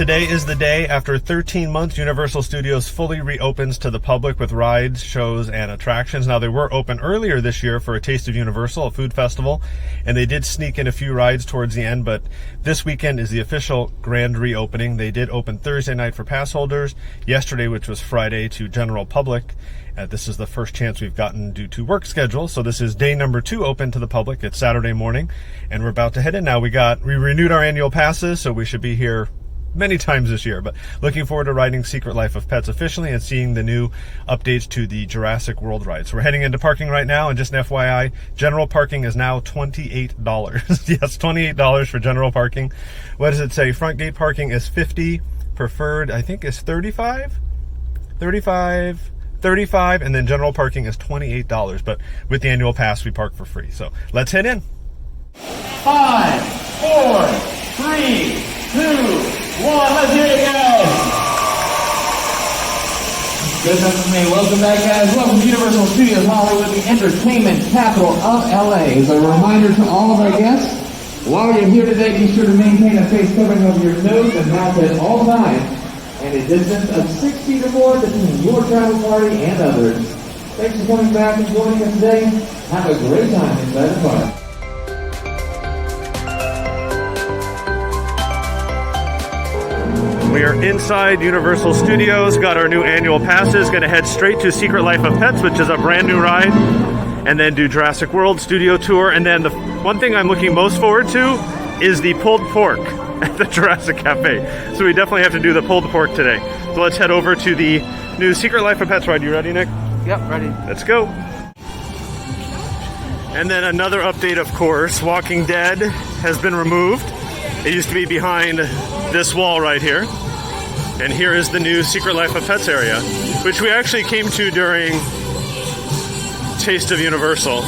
Today is the day. After 13 months, Universal Studios fully reopens to the public with rides, shows, and attractions. Now, they were open earlier this year for a Taste of Universal, a food festival, and they did sneak in a few rides towards the end, but this weekend is the official grand reopening. They did open Thursday night for pass holders, yesterday, which was Friday, to general public. This is the first chance we've gotten due to work schedule, so this is day number 2 open to the public. It's Saturday morning, and we're about to head in now. We renewed our annual passes, so we should be here many times this year, but looking forward to riding Secret Life of Pets officially and seeing the new updates to the Jurassic World ride. So we're heading into parking right now, and just an FYI, general parking is now $28. Yes, $28 for general parking. What does it say? Front gate parking is $50. Preferred, I think, is $35, and then general parking is $28. But with the annual pass, we park for free. So let's head in. 5, 4, 3, 2, 1, let's hear it, guys. Good enough for me. Welcome back, guys. Welcome to Universal Studios Hollywood, the entertainment capital of LA. As a reminder to all of our guests, while you're here today, be sure to maintain a face covering over your nose and mouth at all times, and a distance of 6 feet or more between your travel party and others. Thanks for coming back and joining us today. Have a great time inside the park. We are inside Universal Studios, got our new annual passes, going to head straight to Secret Life of Pets, which is a brand new ride, and then do Jurassic World studio tour. And then the one thing I'm looking most forward to is the pulled pork at the Jurassic Cafe. So we definitely have to do the pulled pork today. So let's head over to the new Secret Life of Pets ride. You ready, Nick? Yep, ready. Let's go. And then another update, of course, Walking Dead has been removed. It used to be behind this wall right here. And here is the new Secret Life of Pets area, which we actually came to during Taste of Universal.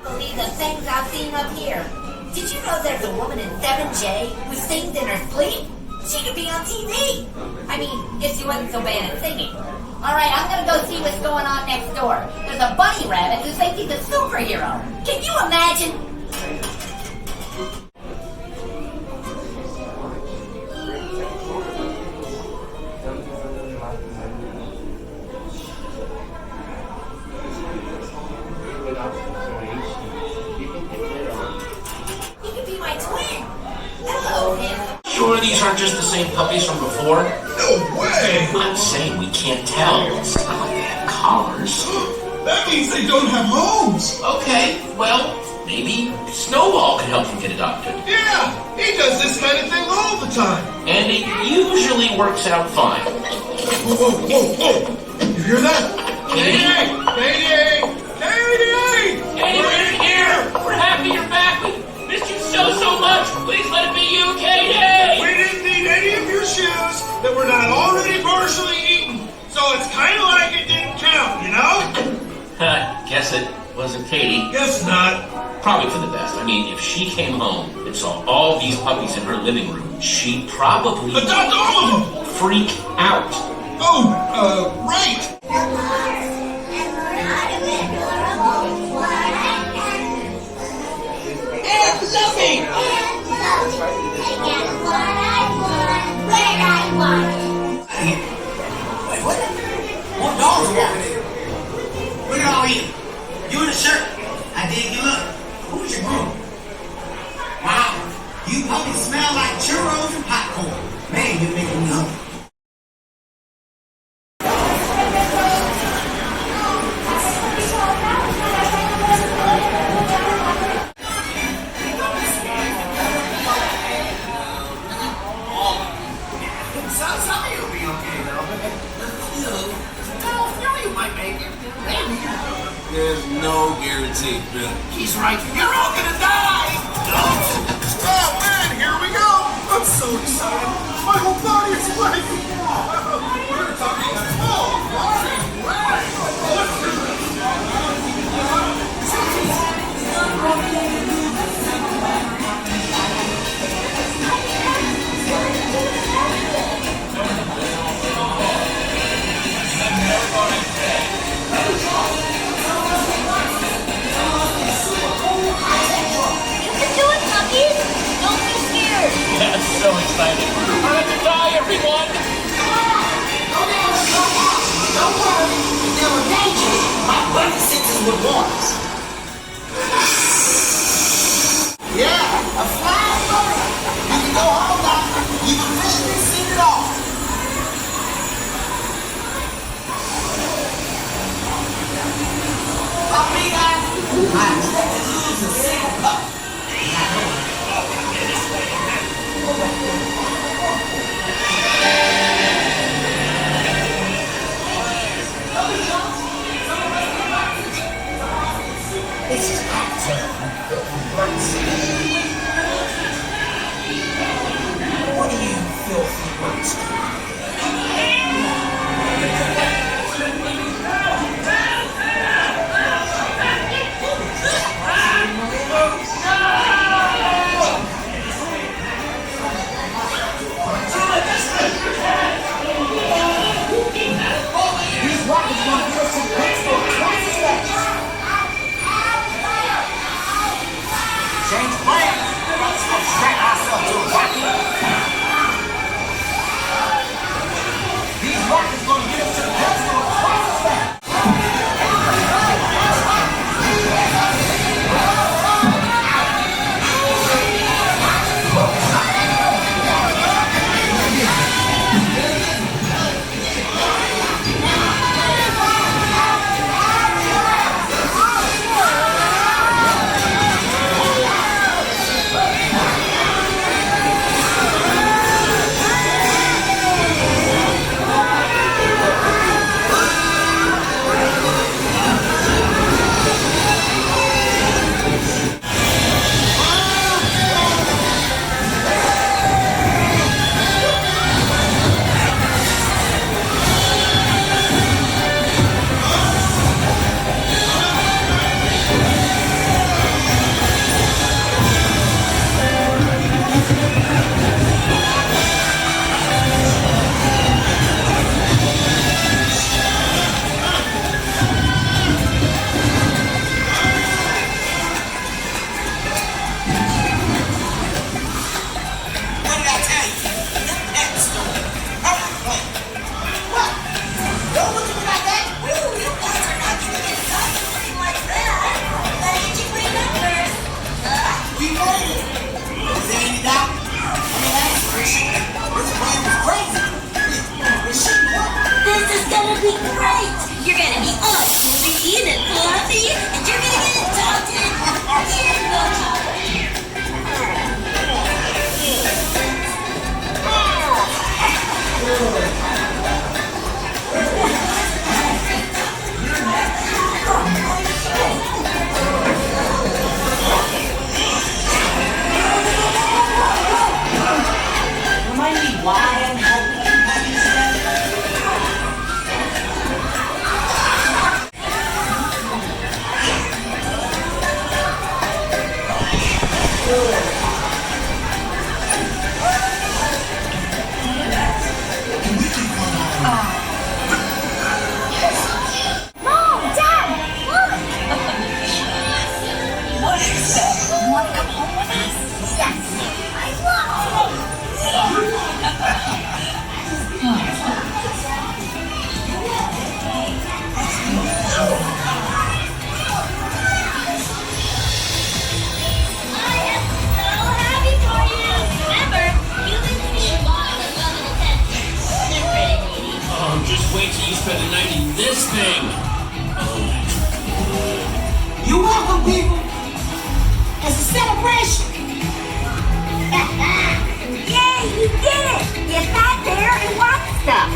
Believe the things I've seen up here. Did you know there's a woman in 7J who sings in her sleep? She could be on TV. I mean, if she wasn't so bad at singing. All right, I'm going to go see what's going on next door. There's a bunny rabbit who thinks he's a superhero. Can you imagine? He could be my twin. Hello, him. Sure these aren't just the same puppies from before? No way! I'm saying we can't tell. It's not like they have collars. That means they don't have homes! Okay, well, maybe Snowball can help them get adopted. Yeah! He does this kind of thing all the time! And it usually works out fine. Whoa, whoa, whoa, whoa! You hear that? Katie? Katie! Katie! Katie, we're here! We're happy you're back! We missed you so much! Please let it be you, Katie! We didn't need any of your shoes that were not already partially eaten, so it's kind of like it didn't count, you know? Guess it wasn't Katie. Guess not. Probably for the best. I mean, if she came home and saw all these puppies in her living room, she'd probably Adopt all of them! freak out. Oh, right! And loving! Wait, what? More dogs walking in. Look at all you. You in a shirt. I dig you look. Who's your groom? Wow. You puppies smell like churros and popcorn. Man, you're making me hungry. Some of you will be okay, though. You might make it. Maybe. There's no guarantee, Bill. He's right. You're all gonna die! Oh, man, here we go! I'm so excited. My whole body is sweating. We're talking full. You're welcome, people. It's a celebration. Yay, you did it! You sat there and watched stuff.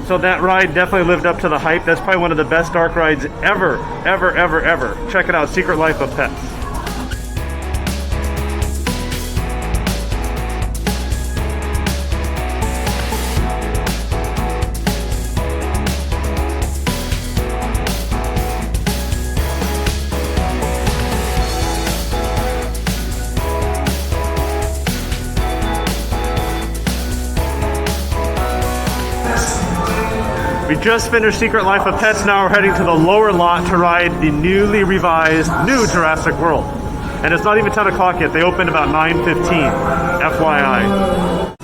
So that ride definitely lived up to the hype. That's probably one of the best dark rides ever. Check it out, Secret Life of Pets. We just finished Secret Life of Pets. Now we're heading to the lower lot to ride the newly revised new Jurassic World. And it's not even 10 o'clock yet. They opened about 9:15. FYI.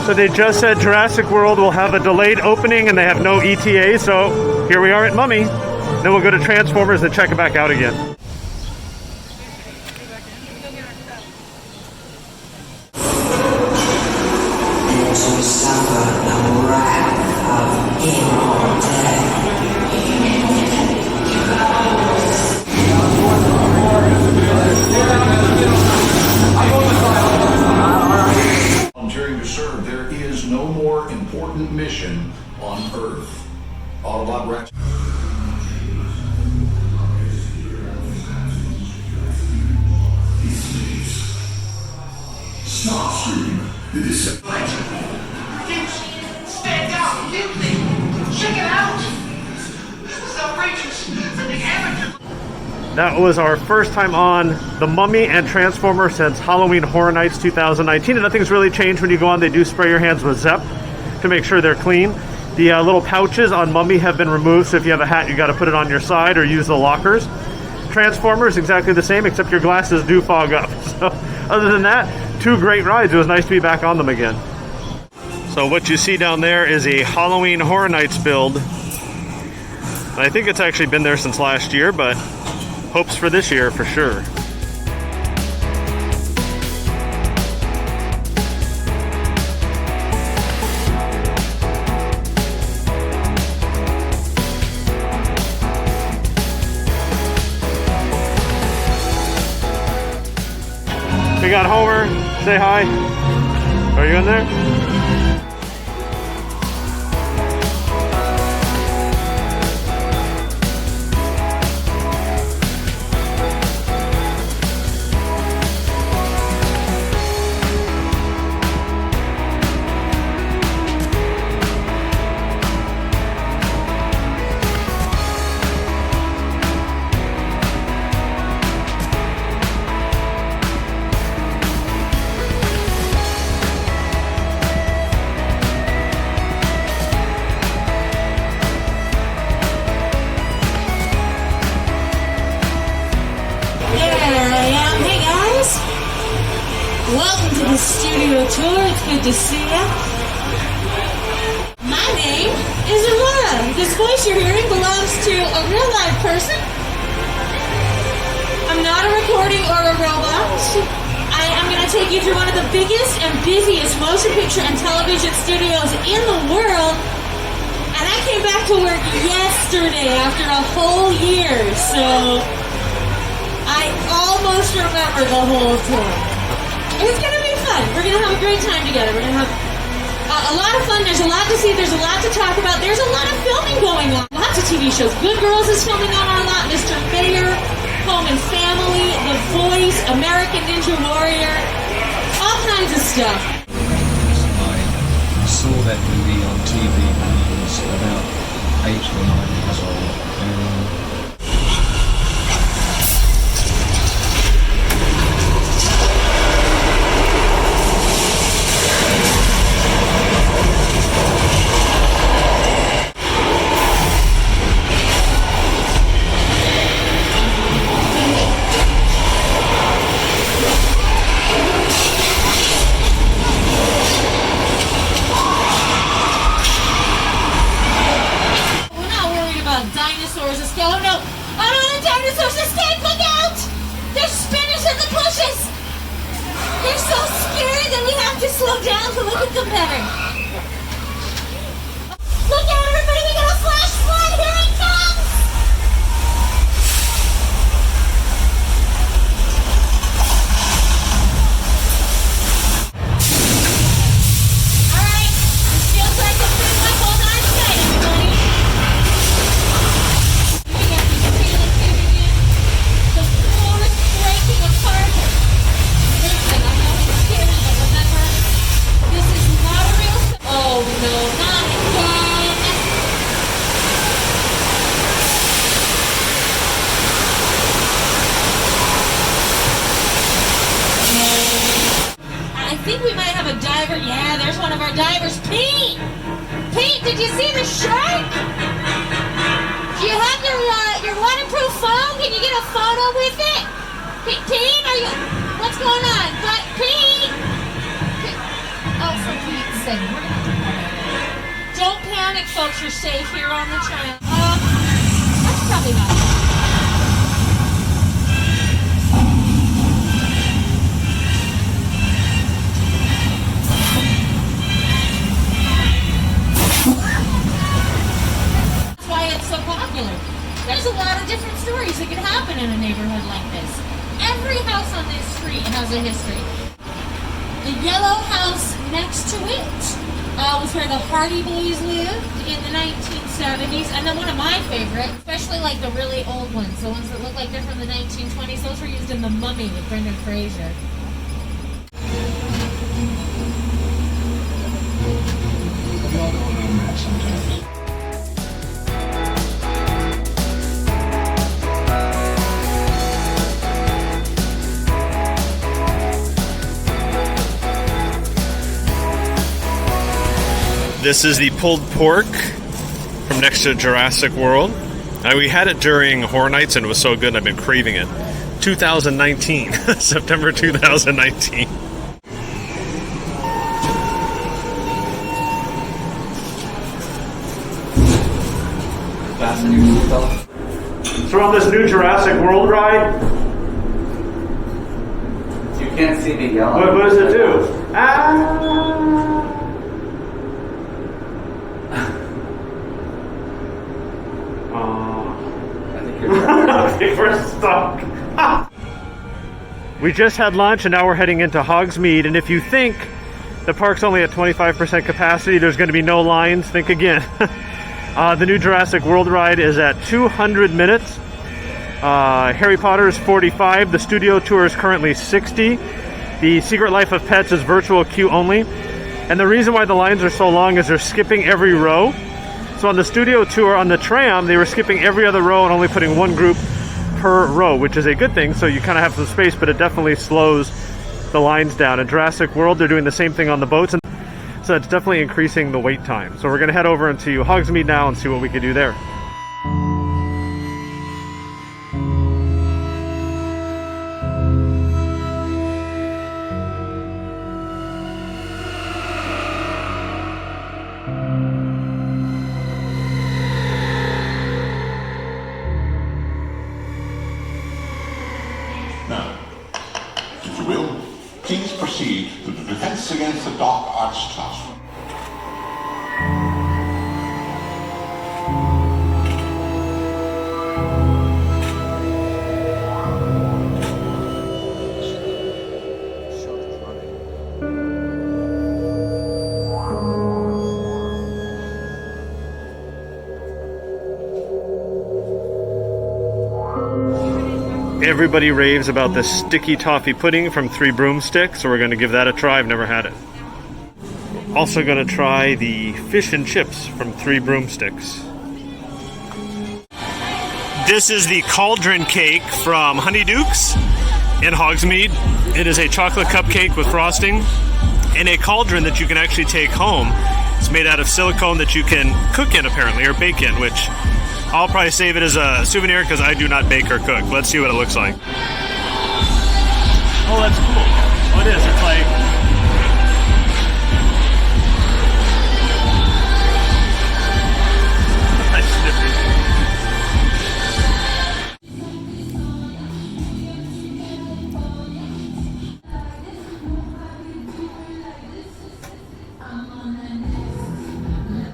So they just said Jurassic World will have a delayed opening and they have no ETA, so here we are at Mummy. Then we'll go to Transformers and check it back out again. Volunteering to serve, there is no no more important mission on Earth. Autobot Rex. Starscream, the Decepticon. Stand down, Disney! Check it out! This is outrageous! For the amateur! That was our first time on The Mummy and Transformer since Halloween Horror Nights 2019, and nothing's really changed when you go on. They do spray your hands with Zep to make sure they're clean. The little pouches on Mummy have been removed, so if you have a hat, you got to put it on your side or use the lockers. Transformers, exactly the same, except your glasses do fog up. So other than that, 2 great rides. It was nice to be back on them again. So what you see down there is a Halloween Horror Nights build. And I think it's actually been there since last year, but hopes for this year for sure. We got Homer. Say hi. Are you in there? Welcome to the studio tour. It's good to see you. My name is Aurora. This voice you're hearing belongs to a real live person. I'm not a recording or a robot. I am going to take you through one of the biggest and busiest motion picture and television studios in the world. And I came back to work yesterday after a whole year, so I almost remember the whole tour. It's going to be fun. We're going to have a great time together. We're going to have a lot of fun. There's a lot to see. There's a lot to talk about. There's a lot of filming going on. Lots of TV shows. Good Girls is filming on our lot. Mr. Mayor, Home and Family, The Voice, American Ninja Warrior, all kinds of stuff. I saw that movie on TV when I was about 8 or 9 years old. Slow down to look at them better. Look out, everybody, we got a flash flood. Here it comes. All right, this feels like a pretty much all night tonight, everybody. We got these feelings giving you. The floor is breaking apart. Listen, I know it's scary, but remember, this is not a real... Oh, no, not again. I think we might have a diver. Yeah, there's one of our divers. Pete! Pete, did you see the shark? Do you have your waterproof phone? Can you get a photo with it? Pete, are you... What's going on? But Pete! Oh, for Pete's sake, we're gonna do that. Don't panic, folks. You're safe here on the trail. That's probably not it. That's why it's so popular. There's a lot of different stories that could happen in a neighborhood like this. Every house on this street has a history. The yellow house next to it was where the Hardy Boys lived in the 1970s. And then one of my favorites, especially like the really old ones, the ones that look like they're from the 1920s, those were used in The Mummy with Brendan Fraser. This is the pulled pork from next to Jurassic World. We had it during Horror Nights and it was so good I've been craving it. 2019, September 2019. So we're on this new Jurassic World ride. You can't see me yelling. What does it do? Ah! I think we're stuck. We just had lunch and now we're heading into Hogsmeade. And if you think the park's only at 25% capacity, there's going to be no lines, think again. The new Jurassic World ride is at 200 minutes. Harry Potter is 45. The studio tour is currently 60. The Secret Life of Pets is virtual queue only. And the reason why the lines are so long is they're skipping every row. So on the studio tour, on the tram, they were skipping every other row and only putting one group per row, which is a good thing. So you kind of have some space, but it definitely slows the lines down. In Jurassic World, they're doing the same thing on the boats. And so it's definitely increasing the wait time. So we're going to head over into Hogsmeade now and see what we can do there. Now, if you will, please proceed to the Defense Against the Dark Arts classroom. Everybody raves about the sticky toffee pudding from Three Broomsticks, so we're going to give that a try. I've never had it. Also going to try the fish and chips from Three Broomsticks. This is the cauldron cake from Honeydukes in Hogsmeade. It is a chocolate cupcake with frosting and a cauldron that you can actually take home. It's made out of silicone that you can cook in apparently, or bake in, which I'll probably save it as a souvenir because I do not bake or cook. Let's see what it looks like. Oh, that's cool. Oh, it is. It's like...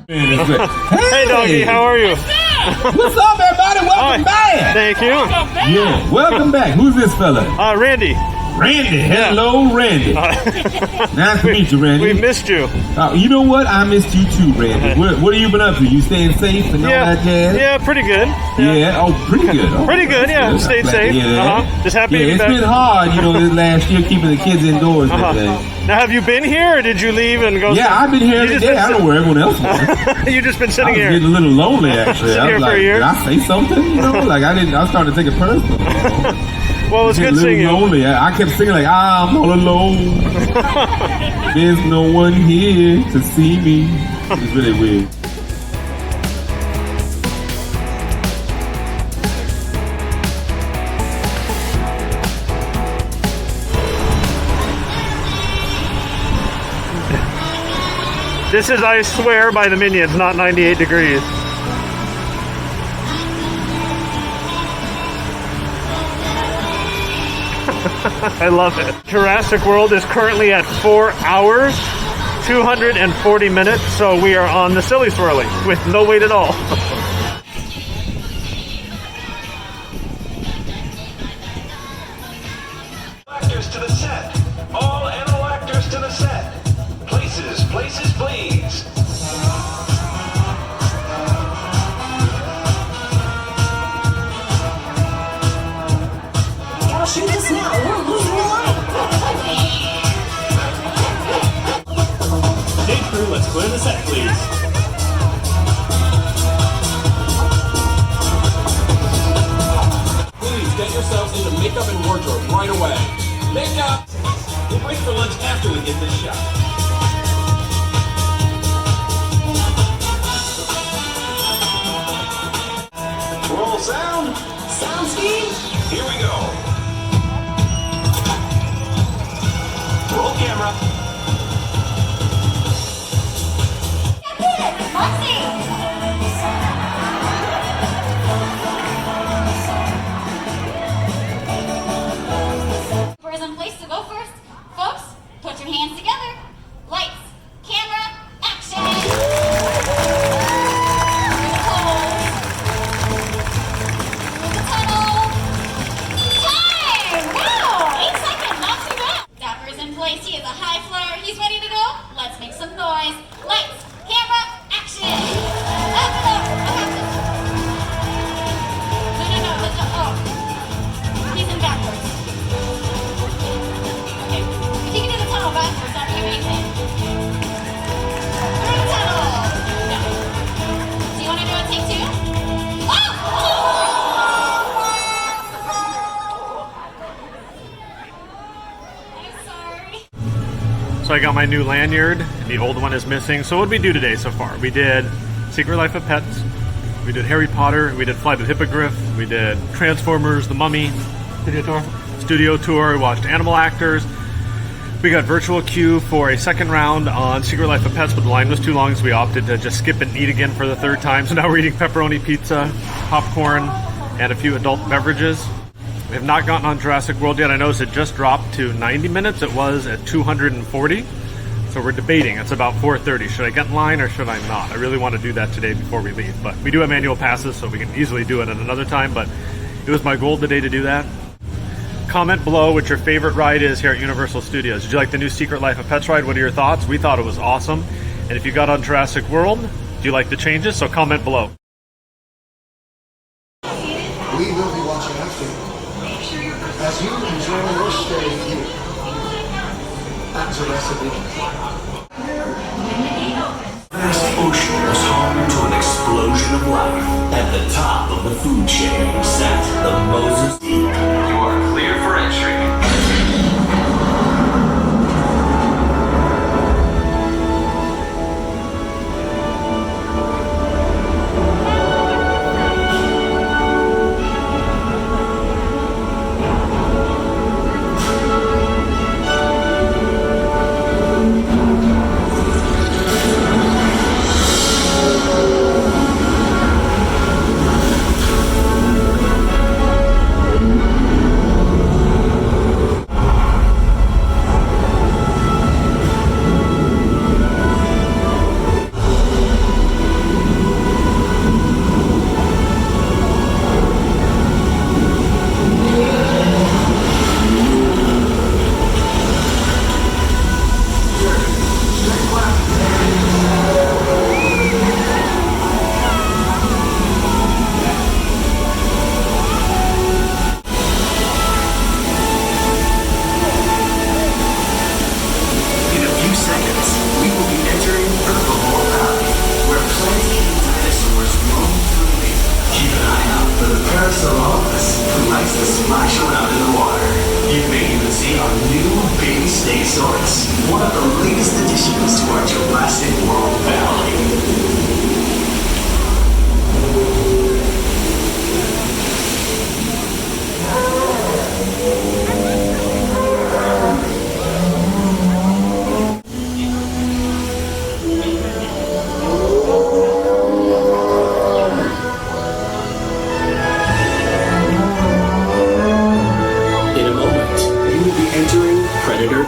Hey, doggy, how are you? What's up, everybody? Welcome back. Thank you. Yeah, welcome back. Who's this fella? Randy. Randy. Hello, Randy. Nice to meet you, Randy. We missed you. You know what? I missed you too, Randy. What have you been up to? You staying safe and all that jazz? Yeah, pretty good. Yeah. Oh, pretty good. Oh, pretty good, yeah. Good. Stayed safe. Just happy to be it's back. been hard, this last year, keeping the kids indoors and everything. Now, have you been here, or did you leave and go? Yeah, I've been here every day. I don't know where everyone else was. You've just been sitting here. I was getting a little lonely, actually. I was like, did I say something? I started to take it personal. Well, it's good seeing you. Lonely. I kept singing like, I'm all alone. There's no one here to see me. It's really weird. This is, I swear, by the Minions, not 98 degrees. I love it. Jurassic World is currently at 4 hours, 240 minutes, so we are on the Silly Swirly with no wait at all. Actors to the set. All animal actors to the set. Places, please. hands together. Lights, camera, action! The tunnel. Time! Wow! 8 seconds, not too bad. Dapper's in place. He is a high flyer. He's ready to go. Let's make some noise. Lights, camera, action! Up and up. I have this. No. Oh. He's in backwards. Okay. If you can do the tunnel backwards, that'd be amazing. Through the tunnel. No. Do you want to do a take 2? So I got my new lanyard, and the old one is missing. So what did we do today so far? We did Secret Life of Pets, we did Harry Potter, we did Flight of the Hippogriff, we did Transformers, The Mummy, Studio Tour, we watched Animal Actors. We got virtual queue for a second round on Secret Life of Pets, but the line was too long, so we opted to just skip and eat again for the third time. So now we're eating pepperoni pizza, popcorn, and a few adult beverages. We have not gotten on Jurassic World yet. I noticed it just dropped to 90 minutes. It was at 240. So we're debating. It's about 4:30. Should I get in line or should I not? I really want to do that today before we leave. But we do have annual passes, so we can easily do it at another time. But it was my goal today to do that. Comment below what your favorite ride is here at Universal Studios. Did you like the new Secret Life of Pets ride? What are your thoughts? We thought it was awesome. And if you got on Jurassic World, do you like the changes? So comment below. We will be watching after you as you enjoy your stay here at Jurassic World. Vast ocean was home to an explosion of life. At the top of the food chain sat the Moses. You are clear for entry. One of the latest additions to our Jurassic World Valley.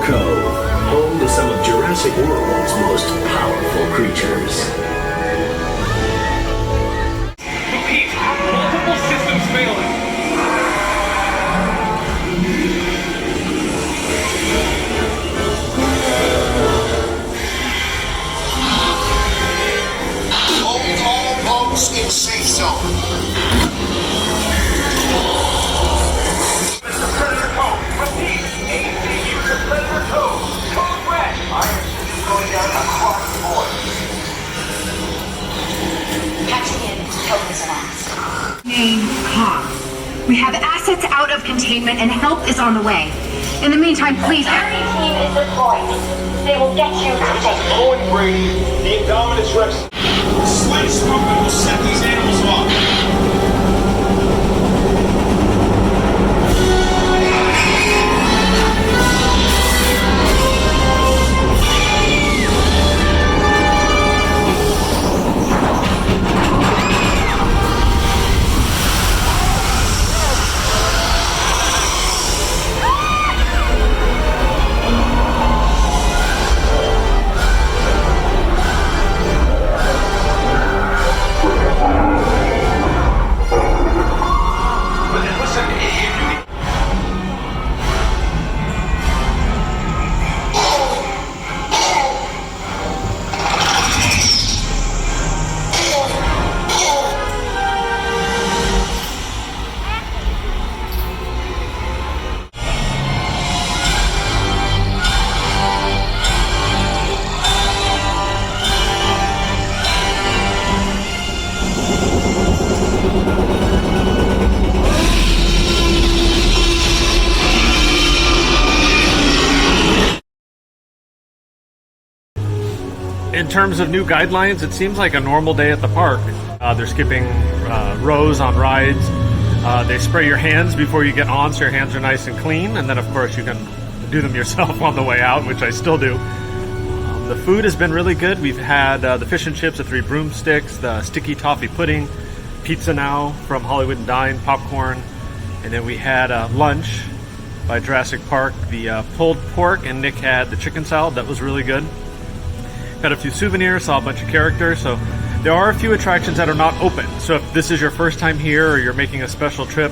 Home to some of Jurassic World's most powerful creatures. Repeat, multiple systems failing. All boats in safe zone. Name Kong. We have assets out of containment and help is on the way. In the meantime, please. Every team is deployed. They will get you to safety. Avoid Brady. The Indominus Rex. Slight smoking will set these animals off. In terms of new guidelines, it seems like a normal day at the park. They're skipping rows on rides. They spray your hands before you get on, so your hands are nice and clean. And then, of course, you can do them yourself on the way out, which I still do. The food has been really good. We've had the fish and chips, the 3 broomsticks, the sticky toffee pudding, pizza now from Hollywood and Dine, popcorn, and then we had lunch by Jurassic Park, the pulled pork, and Nick had the chicken salad. That was really good. Got a few souvenirs, saw a bunch of characters, so there are a few attractions that are not open. So if this is your first time here or you're making a special trip,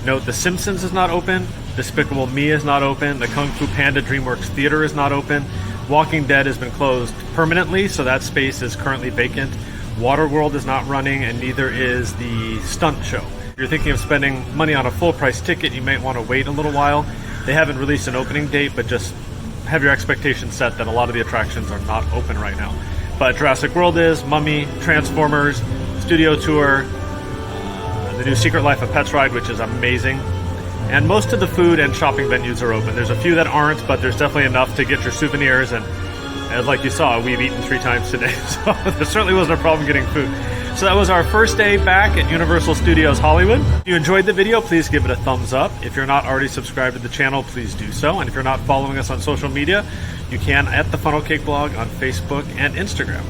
note The Simpsons is not open, Despicable Me is not open, the Kung Fu Panda DreamWorks Theater is not open, Walking Dead has been closed permanently, so that space is currently vacant. Waterworld is not running, and neither is the Stunt Show. If you're thinking of spending money on a full price ticket, you might want to wait a little while. They haven't released an opening date, but just have your expectations set that a lot of the attractions are not open right now. But Jurassic World is, Mummy, Transformers, Studio Tour, the new Secret Life of Pets ride, which is amazing. And most of the food and shopping venues are open. There's a few that aren't, but there's definitely enough to get your souvenirs. And like you saw, we've eaten 3 times today, so there certainly wasn't a problem getting food. So that was our first day back at Universal Studios Hollywood. If you enjoyed the video, please give it a thumbs up. If you're not already subscribed to the channel, please do so. And if you're not following us on social media, you can at the Funnel Cake Blog on Facebook and Instagram.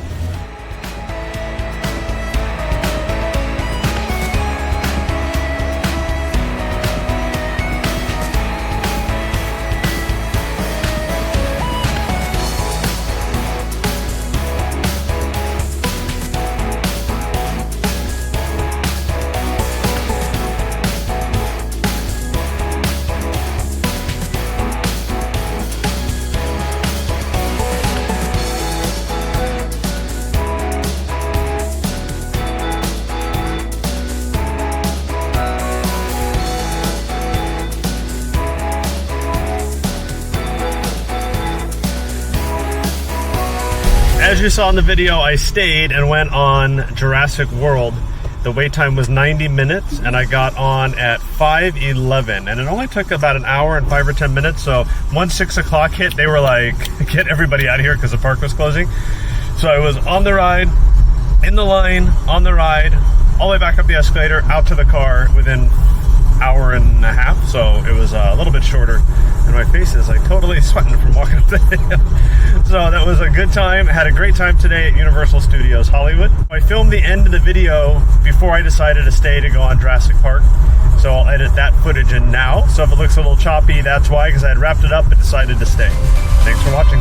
As you saw in the video, I stayed and went on Jurassic World. The wait time was 90 minutes, and I got on at 5:11, and it only took about an hour and 5 or 10 minutes. So once 6 o'clock hit, they were like, get everybody out of here because the park was closing. So I was on the ride, in the line, on the ride, all the way back up the escalator, out to the car within hour and a half. So it was a little bit shorter, and my face is like totally sweating from walking up the hill. So that was a good time. I had a great time today at Universal Studios Hollywood. I filmed the end of the video before I decided to stay to go on Jurassic Park. So I'll edit that footage in now. So if it looks a little choppy, that's why, because I had wrapped it up but decided to stay. Thanks for watching.